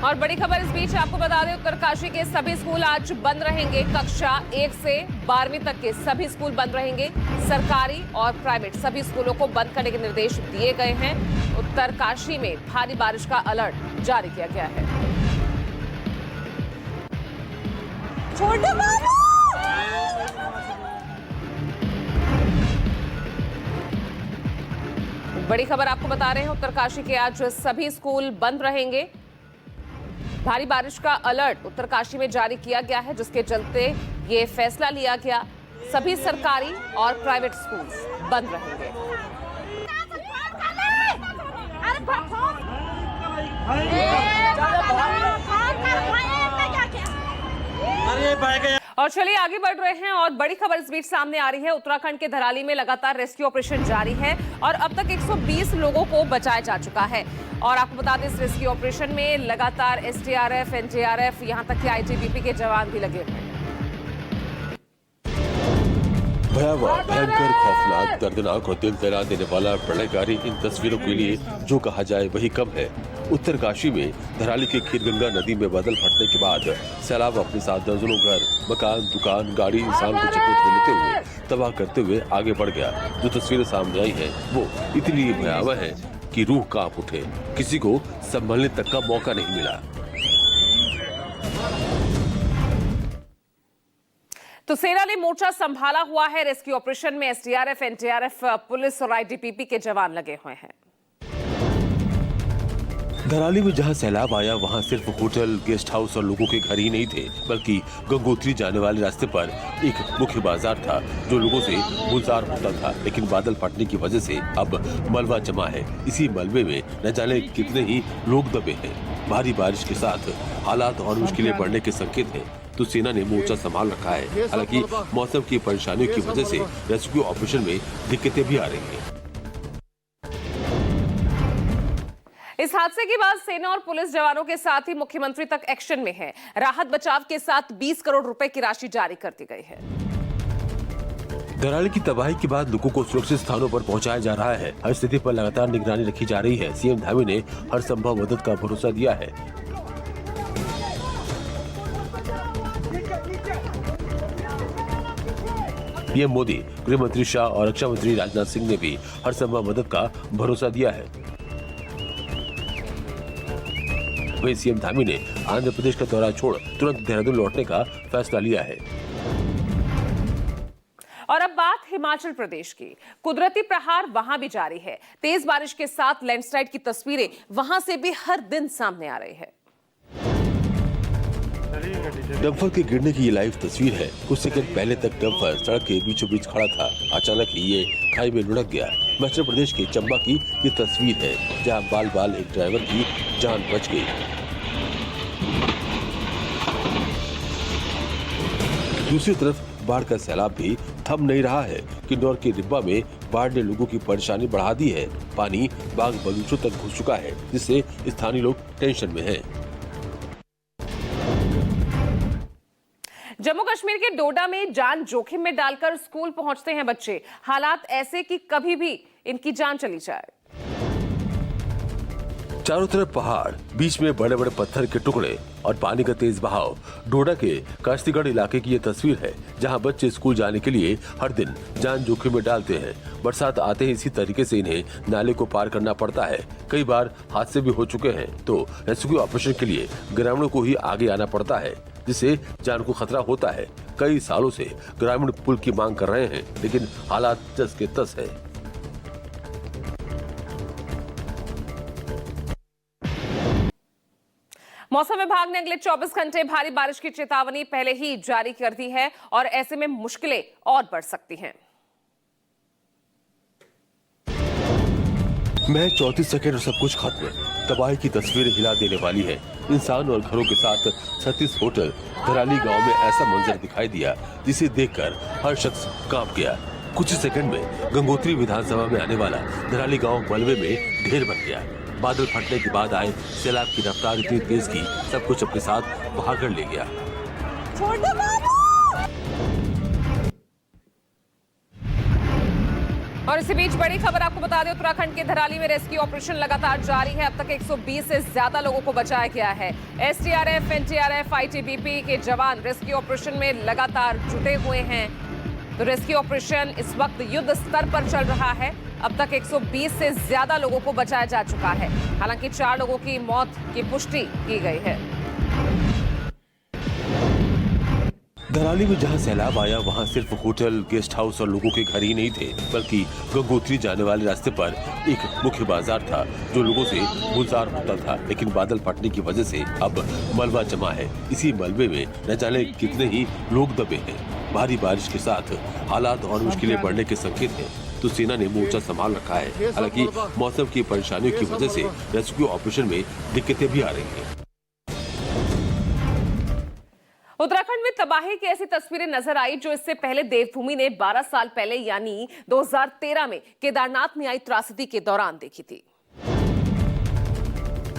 और बड़ी खबर इस बीच आपको बता दें, उत्तरकाशी के सभी स्कूल आज बंद रहेंगे। कक्षा 1 से 12वीं तक के सभी स्कूल बंद रहेंगे। सरकारी और प्राइवेट सभी स्कूलों को बंद करने के निर्देश दिए गए हैं। उत्तरकाशी में भारी बारिश का अलर्ट जारी किया गया है। छोटे बड़ी खबर आपको बता रहे हैं, उत्तरकाशी के आज सभी स्कूल बंद रहेंगे। भारी बारिश का अलर्ट उत्तरकाशी में जारी किया गया है, जिसके चलते ये फैसला लिया गया। सभी सरकारी और प्राइवेट स्कूल बंद रहेंगे। और चलिए आगे बढ़ रहे हैं और बड़ी खबर इस बीच सामने आ रही है। उत्तराखंड के धराली में लगातार रेस्क्यू ऑपरेशन जारी है और अब तक 120 लोगों को बचाया जा चुका है। और आपको बता दें, इस रेस्क्यू ऑपरेशन में लगातार एसडीआरएफ, एनडीआरएफ, यहां तक कि आईटीबीपी के जवान भी लगे हुए हैं। भयावह, भयंकर, खौफनाक, दर्दनाक और दिल दहला देने वाला प्रलयकारी इन तस्वीरों के लिए जो कहा जाए वही कम है। उत्तरकाशी में धराली के खीरगंगा नदी में बादल फटने के बाद सैलाब अपने साथ दर्जनों घर, मकान, दुकान, गाड़ी, इंसान को चपेट में लेते हुए तबाह करते हुए आगे बढ़ गया। जो तस्वीरें सामने आई हैं वो इतनी भयावह है कि रूह कांप उठे। किसी को संभलने तक का मौका नहीं मिला। तो सेना ने मोर्चा संभाला हुआ है। रेस्क्यू ऑपरेशन में एसडीआरएफ, एनडीआरएफ, पुलिस और आईटीबीपी के जवान लगे हुए हैं। धराली में जहां सैलाब आया वहां सिर्फ होटल, गेस्ट हाउस और लोगों के घर ही नहीं थे, बल्कि गंगोत्री जाने वाले रास्ते पर एक मुख्य बाजार था जो लोगों से गुलजार होता था। लेकिन बादल फटने की वजह से अब मलबा जमा है। इसी मलबे में न जाने कितने ही लोग दबे हैं। भारी बारिश के साथ हालात और मुश्किलें बढ़ने के संकेत हैं। तो सेना ने मोर्चा संभाल रखा है। हालांकि मौसम की परेशानियों की वजह से रेस्क्यू ऑपरेशन में दिक्कतें भी आ रही हैं। इस हादसे के बाद सेना और पुलिस जवानों के साथ ही मुख्यमंत्री तक एक्शन में है। राहत बचाव के साथ 20 करोड़ रुपए की राशि जारी कर दी गई है। धराली की तबाही के बाद लोगों को सुरक्षित स्थानों पर पहुंचाया जा रहा है। हर स्थिति पर लगातार निगरानी रखी जा रही है। सीएम धामी ने हर संभव मदद का भरोसा दिया है। पीएम मोदी, गृह मंत्री शाह और रक्षा मंत्री राजनाथ सिंह ने भी हर संभव मदद का भरोसा दिया है। वहीं सीएम धामी ने आंध्र प्रदेश का दौरा छोड़ तुरंत देहरादून लौटने का फैसला लिया है। और अब बात हिमाचल प्रदेश की। कुदरती प्रहार वहां भी जारी है। तेज बारिश के साथ लैंडस्लाइड की तस्वीरें वहां से भी हर दिन सामने आ रही है। डंपर के गिरने की ये लाइव तस्वीर है। कुछ सेकंड पहले तक डंपर सड़क के बीचों बीच खड़ा था। अचानक ही ये खाई में लुढ़क गया। हिमाचल प्रदेश के चंबा की ये तस्वीर है, जहां बाल बाल एक ड्राइवर की जान बच गई। दूसरी तरफ बाढ़ का सैलाब भी थम नहीं रहा है। किन्नौर के रिब्बा में बाढ़ ने लोगों की परेशानी बढ़ा दी है। पानी बाग बगीचों तक घुस चुका है, जिससे स्थानीय लोग टेंशन में हैं। जम्मू कश्मीर के डोडा में जान जोखिम में डालकर स्कूल पहुंचते हैं बच्चे। हालात ऐसे कि कभी भी इनकी जान चली जाए। चारों तरफ पहाड़, बीच में बड़े बड़े पत्थर के टुकड़े और पानी का तेज बहाव। डोडा के काश्तीगढ़ इलाके की ये तस्वीर है, जहां बच्चे स्कूल जाने के लिए हर दिन जान जोखिम में डालते हैं। बरसात आते ही इसी तरीके से इन्हें नाले को पार करना पड़ता है। कई बार हादसे भी हो चुके हैं, तो रेस्क्यू ऑपरेशन के लिए ग्रामीणों को ही आगे आना पड़ता है, जिससे जान को खतरा होता है। कई सालों से ग्रामीण पुल की मांग कर रहे हैं, लेकिन हालात तस के तस है। मौसम विभाग ने अगले 24 घंटे भारी बारिश की चेतावनी पहले ही जारी कर दी है और ऐसे में मुश्किलें और बढ़ सकती हैं। महज 34 सेकंड और सब कुछ खत्म। तबाही की तस्वीरें हिला देने वाली है। इंसान और घरों के साथ 36 होटल। धराली गांव में ऐसा मंजर दिखाई दिया जिसे देखकर हर शख्स कांप गया। कुछ ही सेकंड में गंगोत्री विधानसभा में आने वाला धराली गांव मलबे में ढेर बन गया। बादल फटने के बाद आए सैलाब की रफ्तार इतनी तेज की सब कुछ अपने साथ बहा कर ले गया। और और इसी बीच बड़ी खबर आपको बता दें, उत्तराखंड के धराली में रेस्क्यू ऑपरेशन लगातार जारी है। अब तक 120 से ज्यादा लोगों को बचाया गया है। एसडीआरएफ, एनडीआरएफ, आईटीबीपी के जवान रेस्क्यू ऑपरेशन में लगातार जुटे हुए हैं। तो रेस्क्यू ऑपरेशन इस वक्त युद्ध स्तर पर चल रहा है। अब तक 120 से ज्यादा लोगों को बचाया जा चुका है। हालांकि 4 लोगों की मौत की पुष्टि की गई है। धराली में जहां सैलाब आया वहां सिर्फ होटल, गेस्ट हाउस और लोगों के घर ही नहीं थे, बल्कि गंगोत्री जाने वाले रास्ते पर एक मुख्य बाजार था जो लोगों से गुलजार होता था। लेकिन बादल फटने की वजह से अब मलबा जमा है। इसी मलबे में न जाने कितने ही लोग दबे हैं। भारी बारिश के साथ हालात और मुश्किलें बढ़ने के संकेत हैं, तो सेना ने मोर्चा संभाल रखा है। हालांकि मौसम की परेशानियों की वजह से रेस्क्यू ऑपरेशन में दिक्कतें भी आ रही हैं। उत्तराखंड में तबाही की ऐसी तस्वीरें नजर आई जो इससे पहले देवभूमि ने 12 साल पहले यानी 2013 में केदारनाथ में आई त्रासदी के दौरान देखी थी।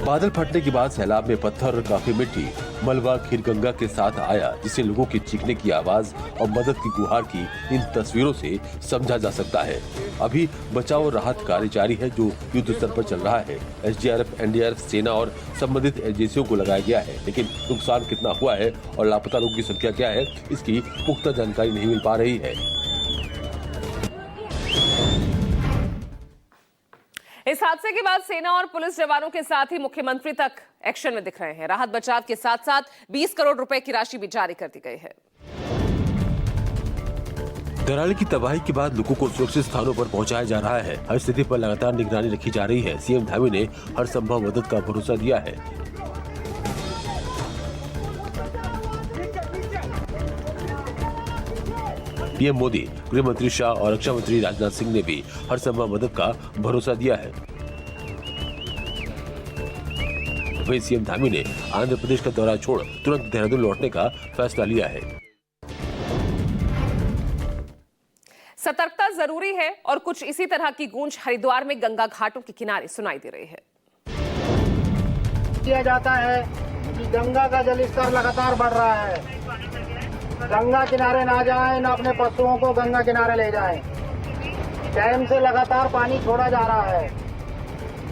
बादल फटने के बाद सैलाब में पत्थर और काफी मिट्टी मलबा खीरगंगा के साथ आया, जिसे लोगों के चीखने की आवाज और मदद की गुहार की इन तस्वीरों से समझा जा सकता है। अभी बचाव और राहत कार्य जारी है जो युद्ध स्तर पर चल रहा है। एसडीआरएफ, एनडीआरएफ, सेना और संबंधित एजेंसियों को लगाया गया है, लेकिन नुकसान कितना हुआ है और लापता लोगों की संख्या क्या है, इसकी पुख्ता जानकारी नहीं मिल पा रही है। इस हादसे के बाद सेना और पुलिस जवानों के साथ ही मुख्यमंत्री तक एक्शन में दिख रहे हैं। राहत बचाव के साथ साथ 20 करोड़ रुपए की राशि भी जारी कर दी गई है। धराली की तबाही के बाद लोगों को सुरक्षित स्थानों पर पहुंचाया जा रहा है। हर स्थिति पर लगातार निगरानी रखी जा रही है। सीएम धामी ने हर संभव मदद का भरोसा दिया है। पीएम मोदी, गृह मंत्री शाह और रक्षा मंत्री राजनाथ सिंह ने भी हर संभव मदद का भरोसा दिया है। वहीं सीएम धामी ने आंध्र प्रदेश का दौरा छोड़ तुरंत देहरादून लौटने का फैसला लिया है। सतर्कता जरूरी है और कुछ इसी तरह की गूंज हरिद्वार में गंगा घाटों के किनारे सुनाई दे रही है। किया जाता है कि गंगा का जलस्तर लगातार बढ़ रहा है। गंगा किनारे ना जाएं, न अपने पशुओं को गंगा किनारे ले जाएं। डैम से लगातार पानी छोड़ा जा रहा है।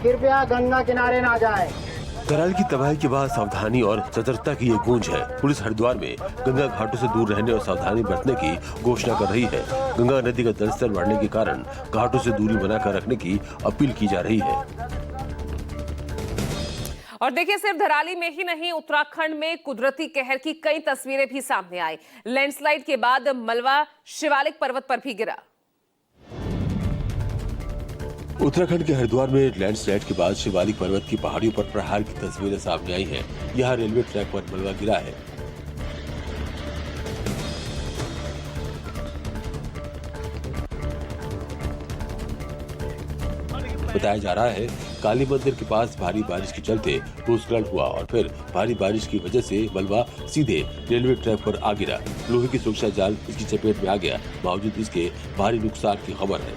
कृपया गंगा किनारे ना जाएं। धराली की तबाही के बाद सावधानी और सतर्कता की ये गूंज है। पुलिस हरिद्वार में गंगा घाटों से दूर रहने और सावधानी बरतने की घोषणा कर रही है। गंगा नदी का जलस्तर बढ़ने के कारण घाटों से दूरी बनाकर रखने की अपील की जा रही है। और देखिए, सिर्फ धराली में ही नहीं, उत्तराखंड में कुदरती कहर की कई तस्वीरें भी सामने आई। लैंडस्लाइड के बाद मलबा शिवालिक पर्वत पर भी गिरा। उत्तराखंड के हरिद्वार में लैंडस्लाइड के बाद शिवालिक पर्वत की पहाड़ियों पर प्रहार की तस्वीरें सामने आई हैं। यहाँ रेलवे ट्रैक पर मलबा गिरा है। बताया जा रहा है काली मंदिर के पास भारी बारिश के चलते भूस्खलन हुआ और फिर भारी बारिश की वजह से मलबा सीधे रेलवे ट्रैक पर आ गिरा। लोहे की सुरक्षा जाल इसकी चपेट में आ गया। बावजूद इसके भारी नुकसान की खबर है।